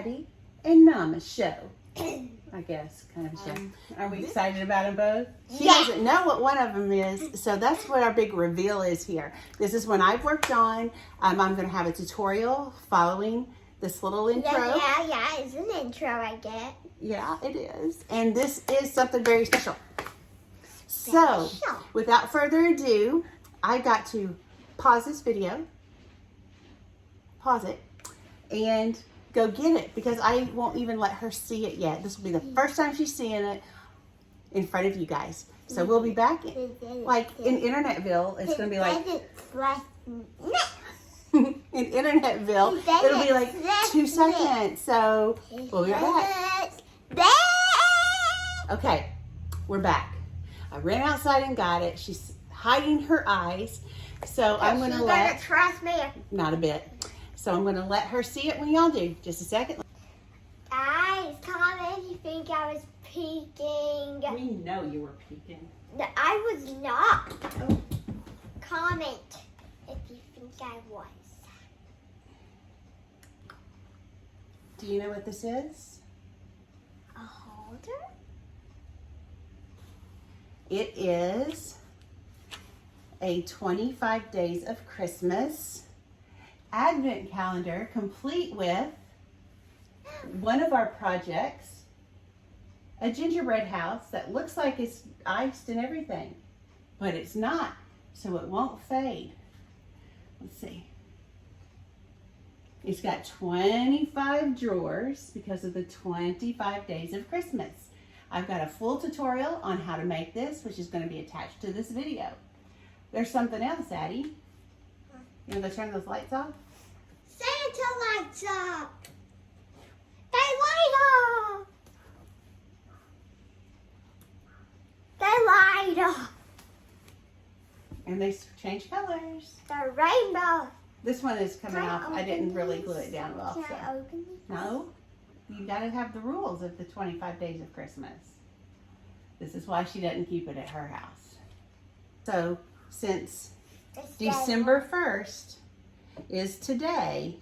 Addie and Nama show. I guess, kind of show. Are we excited about them both? She doesn't know what one of them is, so that's what our big reveal is here. This is one I've worked on. I'm going to have a tutorial following this little intro. Yeah, it's an intro I get. Yeah, it is. And this is something very special. So, without further ado, I got to pause this video, pause it, and go get it because I won't even let her see it yet. This will be the first time she's seeing it in front of you guys. So we'll be back like in Internetville. It's going to be like in Internetville. It'll be like 2 seconds. So we'll be right back. Okay, we're back. I ran outside and got it. She's hiding her eyes. So I'm going to let... She's gonna trust me. Not a bit. So I'm going to let her see it when y'all do. Just a second. Guys, comment if you think I was peeking. We know you were peeking. No, I was not. Oh. Comment if you think I was. Do you know what this is? A holder? It is a 25 Days of Christmas Advent calendar, complete with one of our projects, a gingerbread house that looks like it's iced and everything, but it's not, so it won't fade. Let's see. It's got 25 drawers because of the 25 Days of Christmas. I've got a full tutorial on how to make this, which is going to be attached to this video. There's something else, Addie. You want to turn those lights off? Santa lights up. They light up. They light up. And they change colors. The rainbow. This one is coming off. I didn't really glue it down well. Can So. I open this? No, you got to have the rules of the 25 Days of Christmas. This is why she doesn't keep it at her house. So since December 1st is today,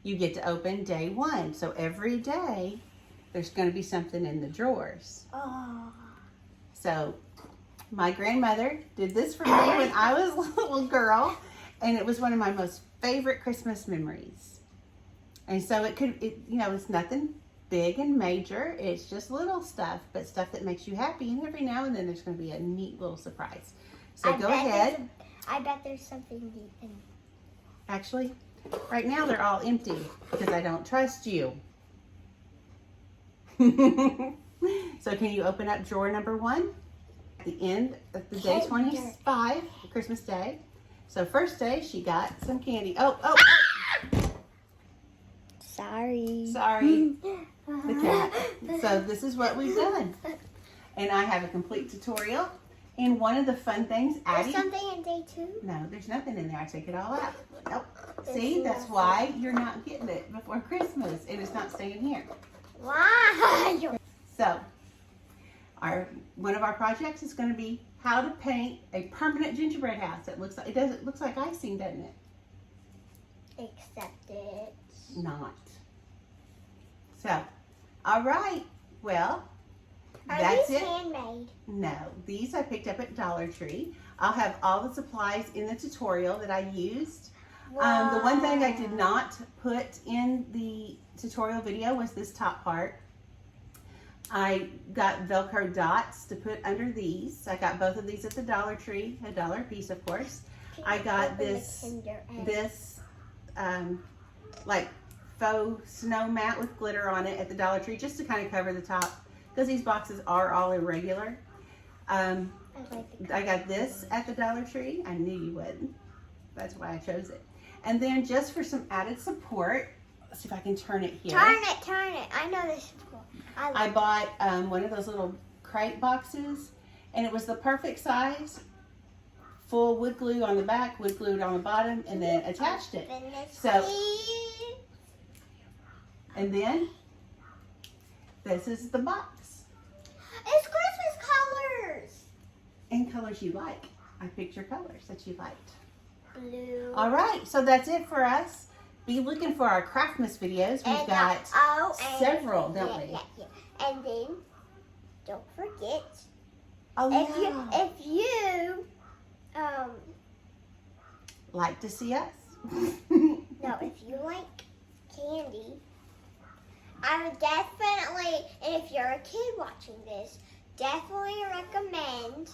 you get to open day 1. So every day there's going to be something in the drawers. Oh. So my grandmother did this for me when I was a little girl, and it was one of my most favorite Christmas memories. And so it's nothing big and major. It's just little stuff, but stuff that makes you happy. And every now and then there's going to be a neat little surprise. So go ahead. I bet there's something deep in it. Actually, right now they're all empty because I don't trust you. So can you open up drawer number 1 at the end of the day 25, Christmas Day? So first day she got some candy. Oh. Sorry. The cat. So this is what we've done. And I have a complete tutorial. And one of the fun things, Addie... There's something in day 2? No, there's nothing in there. I take it all out. Nope. See, that's why you're not getting it before Christmas. And it's not staying here. Why? So, one of our projects is going to be how to paint a permanent gingerbread house. It looks like icing, doesn't it? Except it's not. So, all right. Well, Are that's these it. handmade? No, these I picked up at Dollar Tree. I'll have all the supplies in the tutorial that I used. The one thing I did not put in the tutorial video was this top part. I got Velcro dots to put under these. I got both of these at the Dollar Tree, $1 a piece, of course. I got this like faux snow mat with glitter on it at the Dollar Tree, just to kind of cover the top, because these boxes are all irregular. I got this at the Dollar Tree. I knew you wouldn't. That's why I chose it. And then just for some added support, let's see if I can turn it here. Turn it. I know this is cool. I bought one of those little crate boxes, and it was the perfect size. Full wood glue on the back, wood glued on the bottom, and then attached it. So, and then this is the box. It's Christmas colors. And colors you like. I picked your colors that you liked. Blue. All right, so that's it for us. be looking for our Craftmas videos. We've got several, don't we? Yeah. And then, don't forget, Oh, if you like to see us? no, if you like candy, I would definitely, and if you're a kid watching this, definitely recommend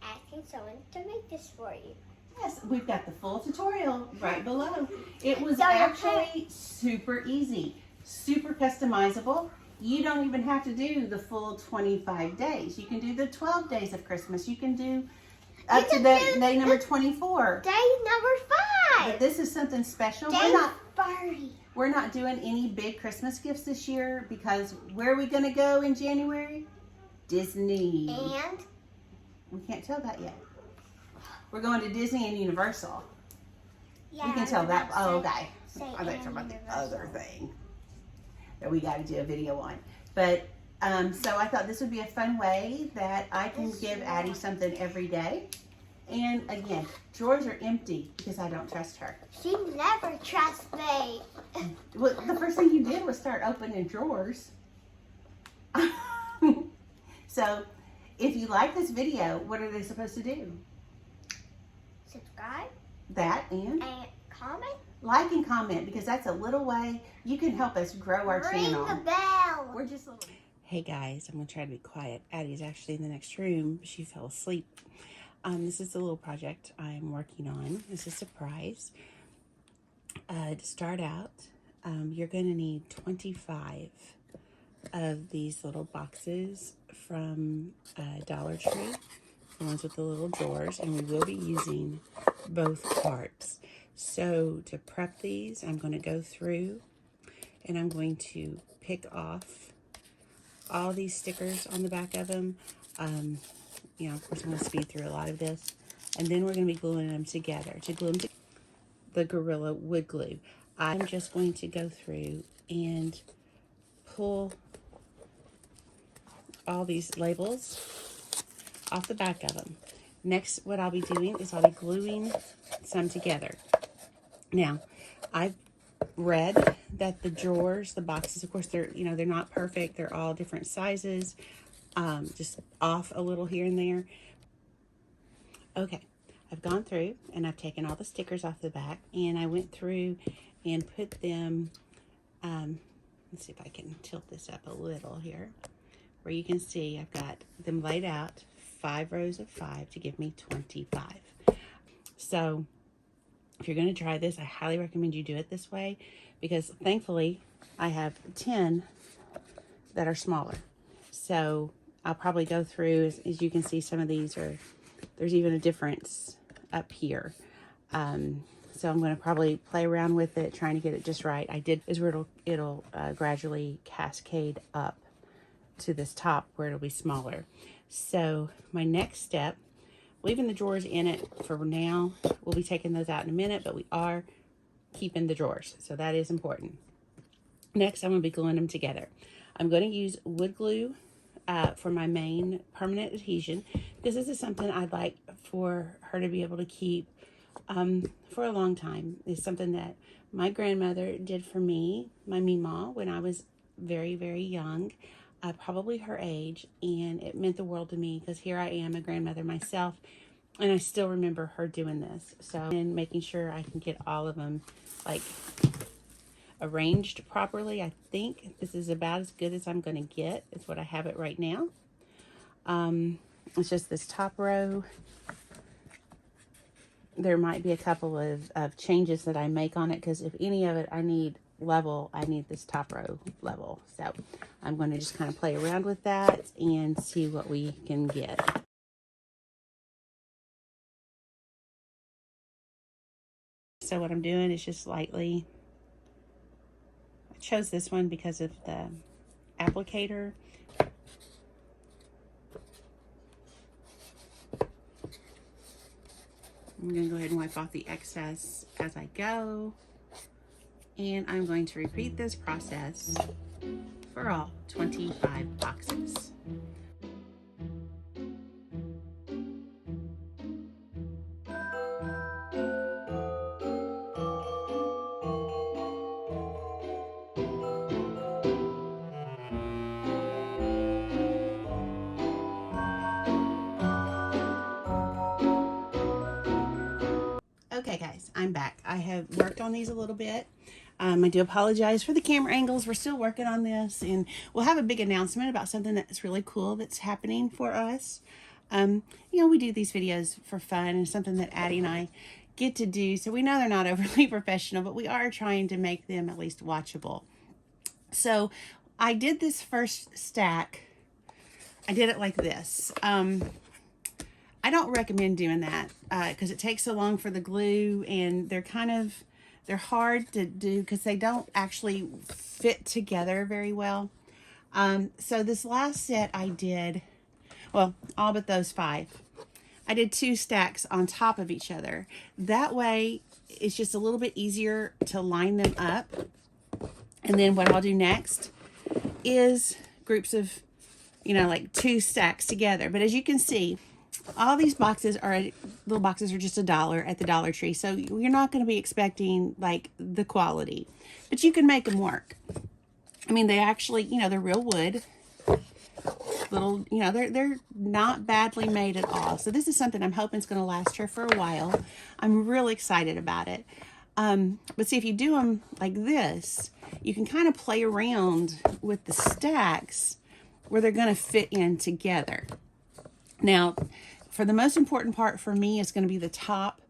asking someone to make this for you. Yes, we've got the full tutorial right below. It was actually super easy, super customizable. You don't even have to do the full 25 days. You can do the 12 days of Christmas. You can do up to the day number 24. Day number 5. But this is something special. Day 30. We're not doing any big Christmas gifts this year because where are we going to go in January? Disney. And? We can't tell that yet. We're going to Disney and Universal. Yeah, we can tell that. Oh, okay. I bet you're about the other thing that we got to do a video on. But so I thought this would be a fun way that I can give Addie something every day. And again, drawers are empty because I don't trust her. She never trusts me. Well, the first thing you did was start opening drawers. So, if you like this video, what are they supposed to do? Subscribe. That and comment. Like and comment, because that's a little way you can help us grow our channel. Ring the bell. We're just a little... Hey guys, I'm going to try to be quiet. Addie's actually in the next room. She fell asleep. This is a little project I'm working on. It's a surprise. To start out, you're going to need 25 of these little boxes from Dollar Tree, the ones with the little drawers, and we will be using both parts. So to prep these, I'm going to go through and I'm going to pick off all these stickers on the back of them. You know, of course, I'm going to speed through a lot of this. And then we're going to be gluing them together. To glue them to the Gorilla Wood Glue, I'm just going to go through and pull all these labels off the back of them. Next, what I'll be doing is I'll be gluing some together. Now, I've read that the drawers, the boxes, of course, they're not perfect. They're all different sizes. Just off a little here and there. Okay, I've gone through and I've taken all the stickers off the back and I went through and put them, let's see if I can tilt this up a little here, where you can see I've got them laid out 5 rows of 5 to give me 25. So if you're going to try this, I highly recommend you do it this way, because thankfully I have 10 that are smaller. So I'll probably go through, as you can see, some of these are, there's even a difference up here. So I'm going to probably play around with it, trying to get it just right. Is where it'll gradually cascade up to this top where it'll be smaller. So my next step, leaving the drawers in it for now. We'll be taking those out in a minute, but we are keeping the drawers. So that is important. Next, I'm going to be gluing them together. I'm going to use wood glue for my main permanent adhesion, because this is something I'd like for her to be able to keep for a long time. It's something that my grandmother did for me, my Meemaw, when I was very, very young, probably her age, and it meant the world to me, because here I am, a grandmother myself, and I still remember her doing this. So, and making sure I can get all of them like arranged properly. I think this is about as good as I'm going to get. It's what I have it right now. It's just this top row. There might be a couple of changes that I make on it, because if any of it I need level, I need this top row level. So I'm going to just kind of play around with that and see what we can get. So what I'm doing is just lightly, I chose this one because of the applicator. I'm going to go ahead and wipe off the excess as I go. And I'm going to repeat this process for all 25 boxes. I've worked on these a little bit. I do apologize for the camera angles. We're still working on this, and we'll have a big announcement about something that's really cool that's happening for us. You know, we do these videos for fun and something that Addie and I get to do. So we know they're not overly professional, but we are trying to make them at least watchable. So I did this first stack. I did it like this. I don't recommend doing that because it takes so long for the glue, and they're hard to do because they don't actually fit together very well. So this last set I did, well, all but those 5. I did 2 stacks on top of each other. That way, it's just a little bit easier to line them up. And then what I'll do next is groups of, you know, like 2 stacks together. But as you can see, all these boxes are, little boxes are just $1 at the Dollar Tree. So you're not going to be expecting like the quality, but you can make them work. I mean, they actually, you know, they're real wood. Little, you know, they're not badly made at all. So this is something I'm hoping is going to last her for a while. I'm really excited about it. But see, if you do them like this, you can kind of play around with the stacks where they're going to fit in together. Now, for the most important part for me is going to be the top.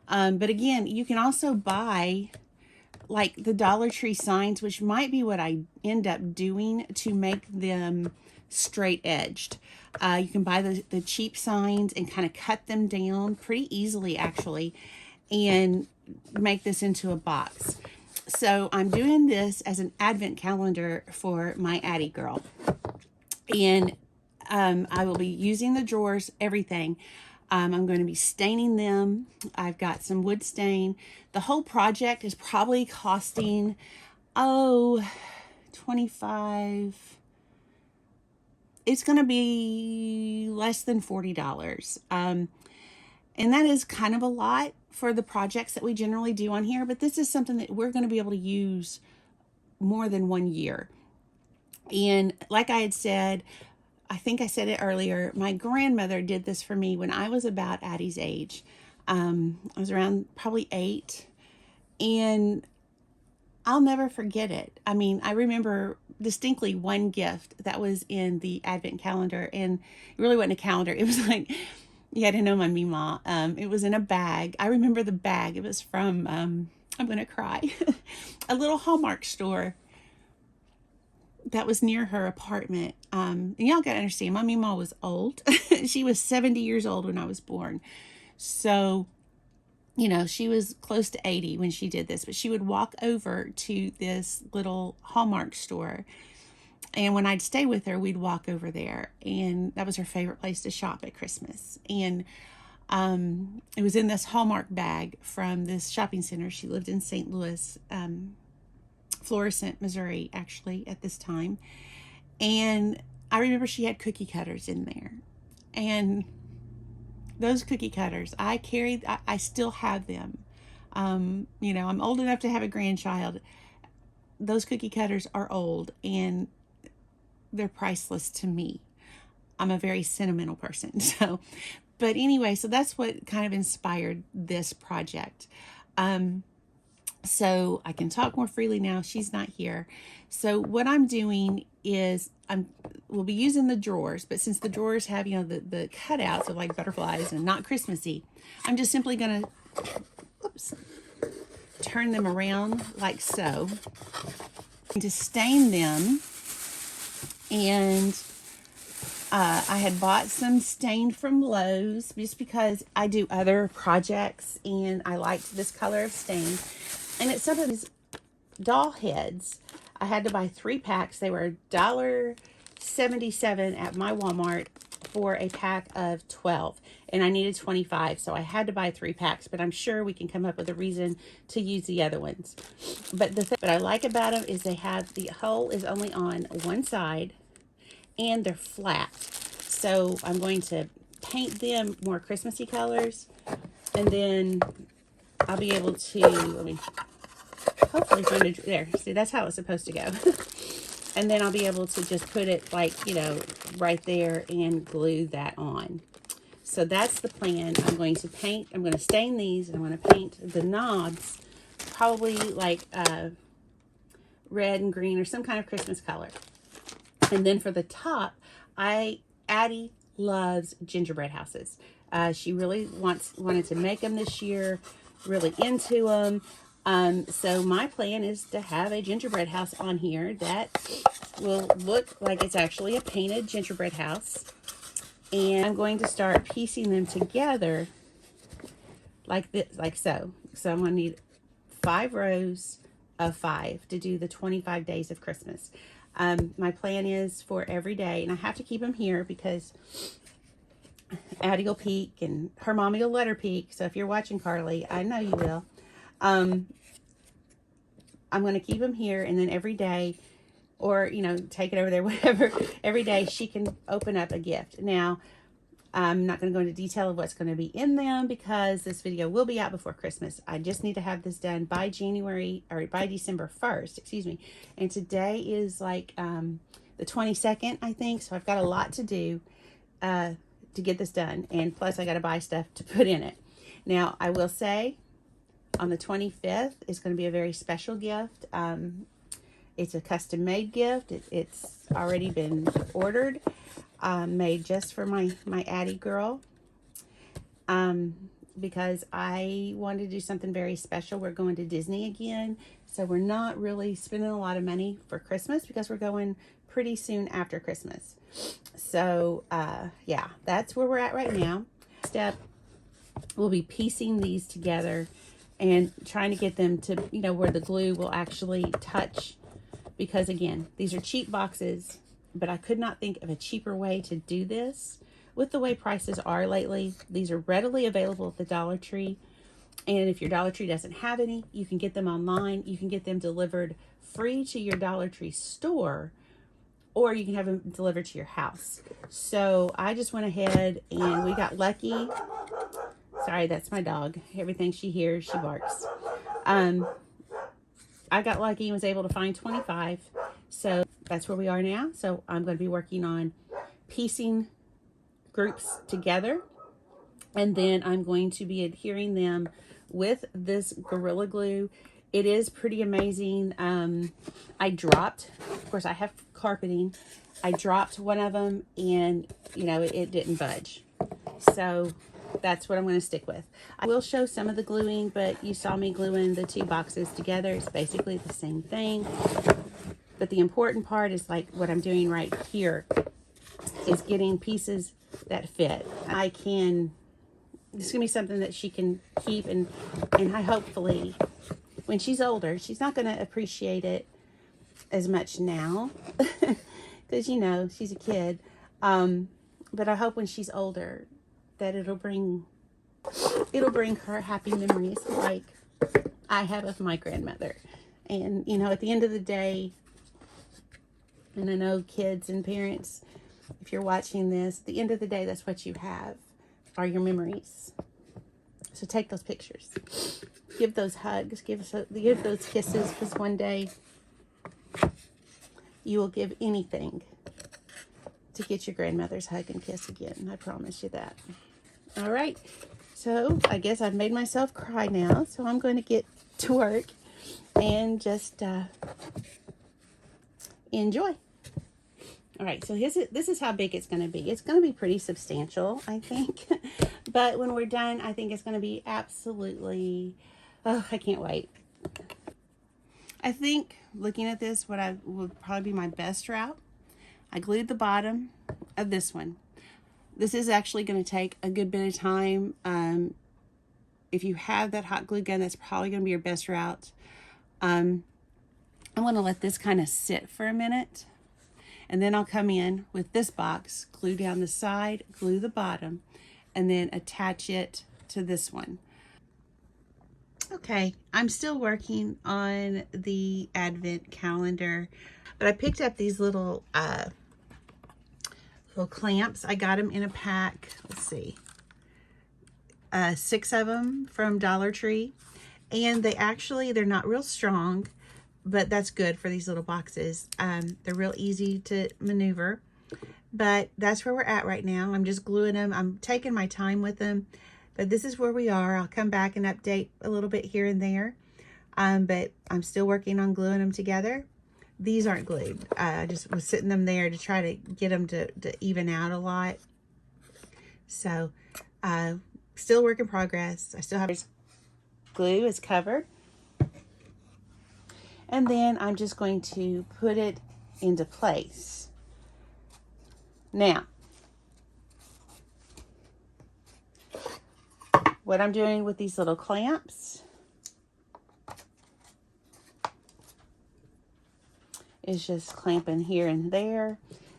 But again, you can also buy like the Dollar Tree signs, which might be what I end up doing to make them straight edged. You can buy the cheap signs and kind of cut them down pretty easily actually and make this into a box. So I'm doing this as an advent calendar for my Addie girl. And I will be using the drawers, everything. I'm going to be staining them. I've got some wood stain. The whole project is probably costing, $25. It's going to be less than $40. And that is kind of a lot for the projects that we generally do on here, but this is something that we're going to be able to use more than 1 year. And like I had said, I think I said it earlier, my grandmother did this for me when I was about Addie's age. I was around probably 8, and I'll never forget it. I mean, I remember distinctly one gift that was in the advent calendar, and it really wasn't a calendar. It was like, you had to know my Mima. It was in a bag. I remember the bag. It was from, I'm going to cry, a little Hallmark store that was near her apartment. And y'all got to understand, my Mima was old. She was 70 years old when I was born. So, you know, she was close to 80 when she did this, but she would walk over to this little Hallmark store. And when I'd stay with her, we'd walk over there, and that was her favorite place to shop at Christmas. And it was in this Hallmark bag from this shopping center. She lived in St. Louis, Florissant, Missouri, actually, at this time. And I remember she had cookie cutters in there. And those cookie cutters, I still have them. You know, I'm old enough to have a grandchild. Those cookie cutters are old, and they're priceless to me. I'm a very sentimental person. So, but anyway, so that's what kind of inspired this project. So I can talk more freely now. She's not here. So what I'm doing is we'll be using the drawers, but since the drawers have, you know, the cutouts of like butterflies and not Christmassy, I'm just simply going to, turn them around like so, to stain them. And I had bought some stain from Lowe's just because I do other projects and I liked this color of stain. And it's some of these doll heads. I had to buy 3 packs. They were $1.77 at my Walmart for a pack of 12. And I needed 25, so I had to buy 3 packs. But I'm sure we can come up with a reason to use the other ones. But the thing that I like about them is they have, the hole is only on one side, and they're flat. So I'm going to paint them more Christmassy colors, and then I'll be able to, let me hopefully find it there. See, that's how it's supposed to go. And then I'll be able to just put it like, you know, right there and glue that on. So that's the plan. I'm going to paint, I'm going to stain these, and I'm going to paint the knobs probably like red and green or some kind of Christmas color. And then for the top, Addie loves gingerbread houses. She really wanted to make them this year, really into them. So my plan is to have a gingerbread house on here that will look like it's actually a painted gingerbread house. And I'm going to start piecing them together like this, like so. So I'm going to need 5 rows of 5 to do the 25 days of Christmas. My plan is for every day, and I have to keep them here because Addie will peek and her mommy will let her peek. So if you're watching, Carly, I know you will. I'm going to keep them here, and then every day, or, you know, take it over there, whatever, every day she can open up a gift. Now, I'm not going to go into detail of what's going to be in them because this video will be out before Christmas. I just need to have this done by December 1st, excuse me. And today is like the 22nd, I think. So I've got a lot to do to get this done. And plus I got to buy stuff to put in it. Now, I will say on the 25th is going to be a very special gift. It's a custom made gift. It's already been ordered. Made just for my Addie girl, because I wanted to do something very special. We're going to Disney again, so we're not really spending a lot of money for Christmas because we're going pretty soon after Christmas. So yeah, that's where we're at right now. Step, we'll be piecing these together and trying to get them to, you know, where the glue will actually touch, because again, these are cheap boxes. But I could not think of a cheaper way to do this with the way prices are lately. These are readily available at the Dollar Tree. And if your Dollar Tree doesn't have any, you can get them online. You can get them delivered free to your Dollar Tree store, or you can have them delivered to your house. So I just went ahead and we got lucky. Sorry, that's my dog. Everything she hears, she barks. I got lucky and was able to find 25. So that's where we are now. So I'm going to be working on piecing groups together. And then I'm going to be adhering them with this Gorilla Glue. It is pretty amazing. I dropped, of course I have carpeting. I dropped one of them and, you know, it didn't budge. So that's what I'm going to stick with. I will show some of the gluing, but you saw me gluing the 2 boxes together. It's basically the same thing. But the important part is like what I'm doing right here is getting pieces that fit. This is going to be something that she can keep, and I hopefully, when she's older, she's not going to appreciate it as much now because, you know, she's a kid. But I hope when she's older that it'll bring her happy memories like I have of my grandmother. And, you know, at the end of the day, and I know kids and parents, if you're watching this, at the end of the day, that's what you have, are your memories. So take those pictures. Give those hugs. Give those kisses, because one day you will give anything to get your grandmother's hug and kiss again. I promise you that. All right. So I guess I've made myself cry now. So I'm going to get to work and just enjoy. All right, so this is how big it's going to be. It's going to be pretty substantial, I think. But when we're done, I think it's going to be absolutely, oh, I can't wait. I think looking at this, what would probably be my best route, I glued the bottom of this one. This is actually going to take a good bit of time. If you have that hot glue gun, that's probably going to be your best route. I'm going to let this kind of sit for a minute. And then I'll come in with this box, glue down the side, glue the bottom, and then attach it to this one. Okay, I'm still working on the advent calendar, but I picked up these little clamps. I got them in a pack. Let's see. 6 of them from Dollar Tree. And they're not real strong, but that's good for these little boxes. They're real easy to maneuver, but that's where we're at right now. I'm just gluing them. I'm taking my time with them, but this is where we are. I'll come back and update a little bit here and there. but I'm still working on gluing them together. These aren't glued. I just was sitting them there to try to get them to even out a lot. So, still work in progress. I still have glue is covered. And then I'm just going to put it into place. Now, what I'm doing with these little clamps is just clamping here and there.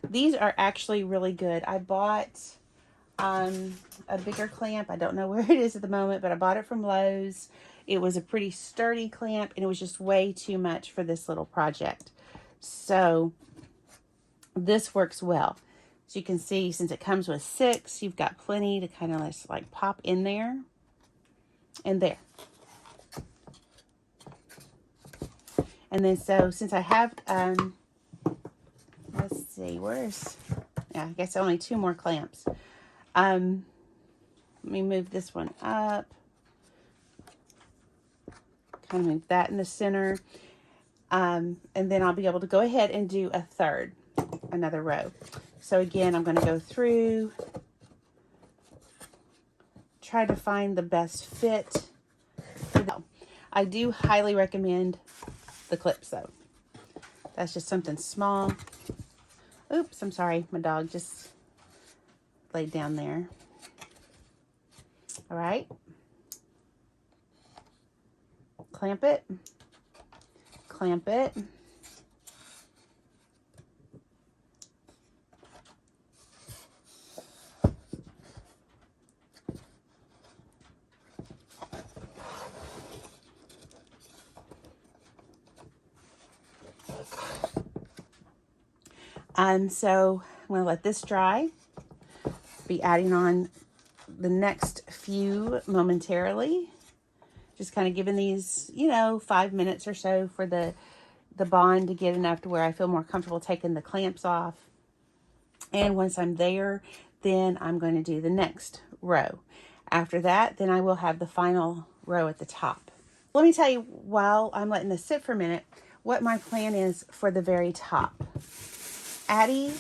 These are actually really good. I bought a bigger clamp. I don't know where it is at the moment, but I bought it from Lowe's. It was a pretty sturdy clamp, and it was just way too much for this little project. So this works well. As you can see, since it comes with 6, you've got plenty to kind of just like pop in there and there. And then so since I have, let's see, yeah, I guess only 2 more clamps. Let me move this one up. Kind of move that in the center. And then I'll be able to go ahead and do another row. So again, I'm going to go through, try to find the best fit. I do highly recommend the clips though. That's just something small. Oops, I'm sorry. My dog just laid down there. All right. Clamp it. Clamp it. So I'm going to let this dry. Be adding on the next few momentarily. Just kind of giving these, 5 minutes or so for the bond to get enough to where I feel more comfortable taking the clamps off. And once I'm there, then I'm going to do the next row. After that, then I will have the final row at the top. Let me tell you, while I'm letting this sit for a minute, what my plan is for the very top. Addie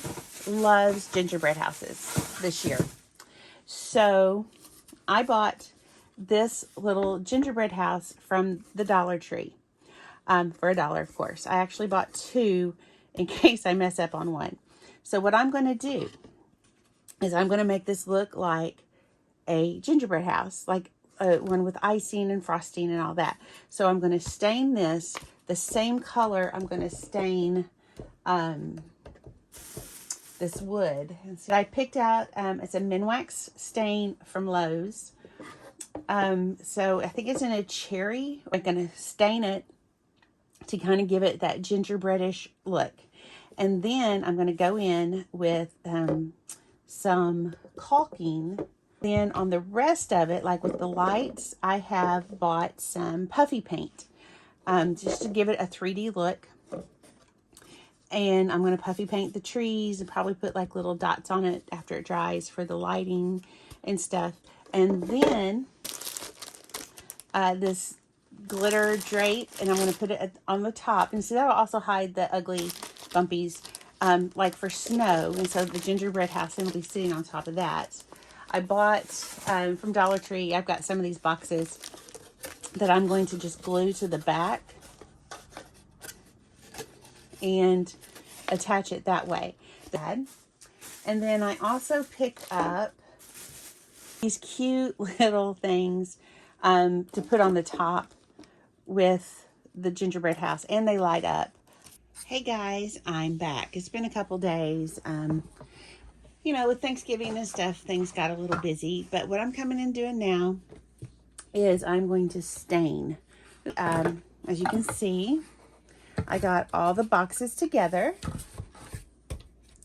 loves gingerbread houses this year. So I bought this little gingerbread house from the Dollar Tree for $1, of course. I actually bought 2 in case I mess up on one. So what I'm going to do is I'm going to make this look like a gingerbread house, like one with icing and frosting and all that. So I'm going to stain this the same color I'm going to stain this wood. And so I picked out, it's a Minwax stain from Lowe's. So I think it's in a cherry. I'm going to stain it to kind of give it that gingerbreadish look. And then I'm going to go in with some caulking. Then on the rest of it, like with the lights, I have bought some puffy paint just to give it a 3D look. And I'm going to puffy paint the trees and probably put like little dots on it after it dries for the lighting and stuff. And then this glitter drape, and I'm going to put it on the top. And so that'll also hide the ugly bumpies like for snow. And so the gingerbread house will be sitting on top of that. I bought from Dollar Tree, I've got some of these boxes that I'm going to just glue to the back and attach it that way. And then I also picked up these cute little things to put on the top with the gingerbread house, and they light up. Hey guys, I'm back. It's been a couple days. With Thanksgiving and stuff, things got a little busy, but what I'm coming in doing now is I'm going to stain. As you can see, I got all the boxes together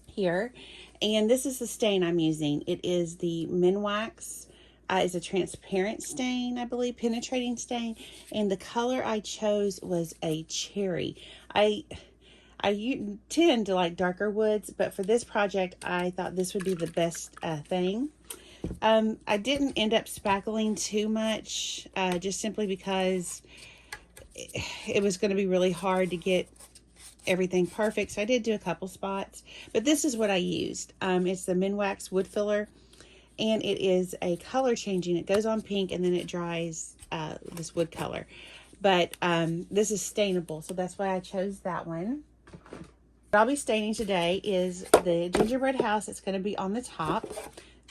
here, and this is the stain I'm using. It is the Minwax. It's a transparent stain, I believe, penetrating stain, and the color I chose was a cherry. I tend to like darker woods, but for this project, I thought this would be the best thing. I didn't end up spackling too much, just simply because it was going to be really hard to get everything perfect. So I did do a couple spots, but this is what I used. It's the Minwax wood filler, and it is a color changing. It goes on pink and then it dries this wood color. But this is stainable, so that's why I chose that one. What I'll be staining today is the gingerbread house. It's going to be on the top.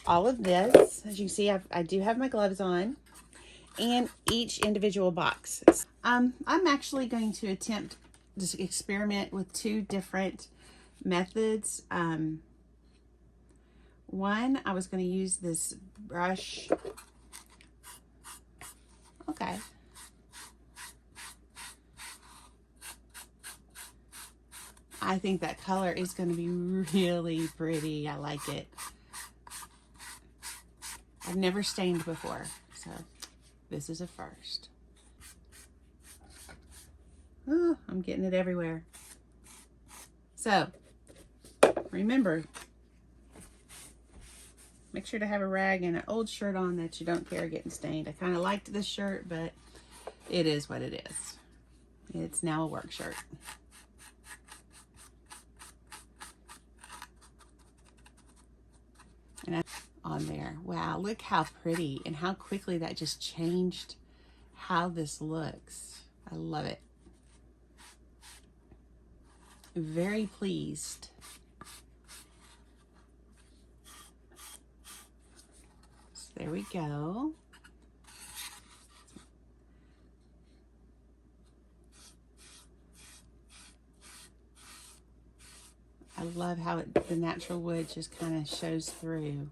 All of this, as you can see, I do have my gloves on, and each individual box. I'm actually going to attempt to experiment with two different methods. One, I was going to use this brush. Okay. I think that color is going to be really pretty. I like it. I've never stained before, so this is a first. Oh, I'm getting it everywhere. So, remember, make sure to have a rag and an old shirt on that you don't care getting stained. I kind of liked this shirt, but it is what it is. It's now a work shirt. And on there. Wow, look how pretty and how quickly that just changed how this looks. I love it. Very pleased. So there we go. I love how the natural wood just kind of shows through.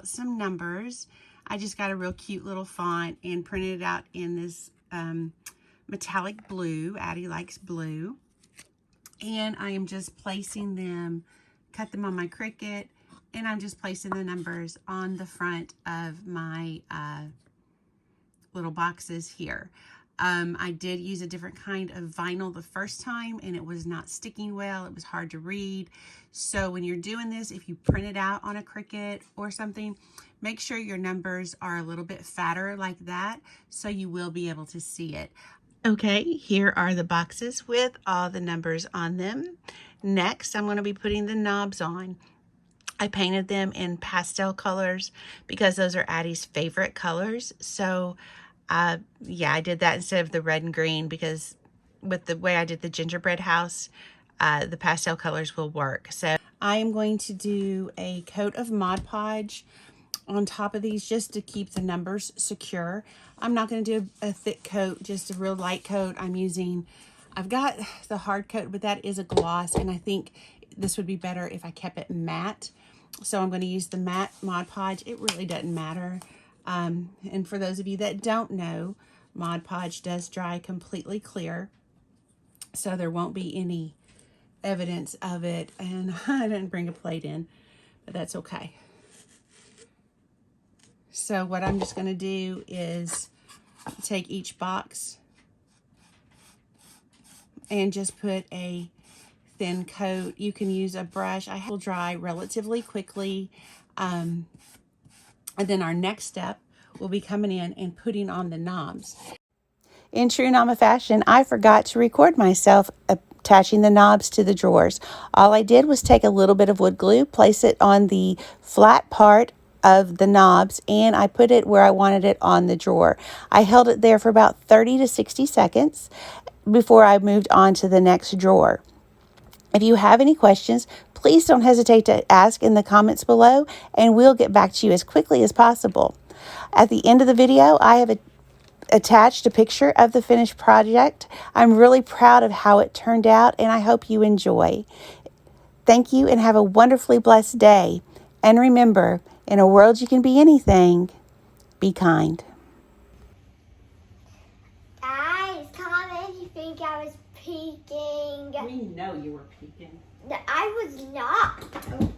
Some numbers. I just got a real cute little font and printed it out in this metallic blue. Addie likes blue. And I am just placing them, cut them on my Cricut, and I'm just placing the numbers on the front of my little boxes here. I did use a different kind of vinyl the first time, and it was not sticking well. It was hard to read. So when you're doing this, if you print it out on a Cricut or something, make sure your numbers are a little bit fatter like that, so you will be able to see it. Okay, here are the boxes with all the numbers on them. Next, I'm going to be putting the knobs on. I painted them in pastel colors because those are Addie's favorite colors. So yeah, I did that instead of the red and green because with the way I did the gingerbread house, the pastel colors will work. So I am going to do a coat of Mod Podge on top of these just to keep the numbers secure. I'm not going to do a thick coat, just a real light coat. I've got the hard coat, but that is a gloss, and I think this would be better if I kept it matte. So I'm going to use the matte Mod Podge. It really doesn't matter. And for those of you that don't know, Mod Podge does dry completely clear, so there won't be any evidence of it. And I didn't bring a plate in, but that's okay. So what I'm just going to do is take each box and just put a thin coat. You can use a brush. I will dry relatively quickly. And then our next step will be coming in and putting on the knobs. In true Nama fashion, I forgot to record myself attaching the knobs to the drawers. All I did was take a little bit of wood glue, place it on the flat part of the knobs, and I put it where I wanted it on the drawer. I held it there for about 30 to 60 seconds before I moved on to the next drawer. If you have any questions, please don't hesitate to ask in the comments below, and we'll get back to you as quickly as possible. At the end of the video, I have attached a picture of the finished project. I'm really proud of how it turned out, and I hope you enjoy. Thank you, and have a wonderfully blessed day. And remember, In a world you can be anything, be kind. Guys, comment if you think I was peeking. We know you were peeking. No, I was not. Oh.